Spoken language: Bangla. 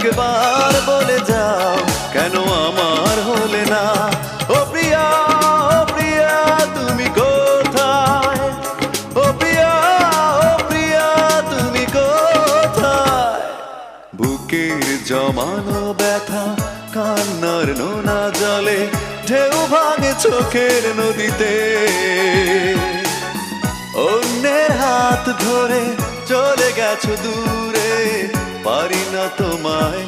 একবার বলে যাও কেন আমার হলে না। ও প্রিয়া, ও প্রিয়া তুমি কোথায়? ও প্রিয়া, ও প্রিয়া তুমি কোথায়? বুকের জমানো ব্যথা কান্নার নোনা জলে ঢেউ ভাঙে চোখের নদীতে। অন্যের হাত ধরে চলে গেছো দূরে, পারি না তোমায়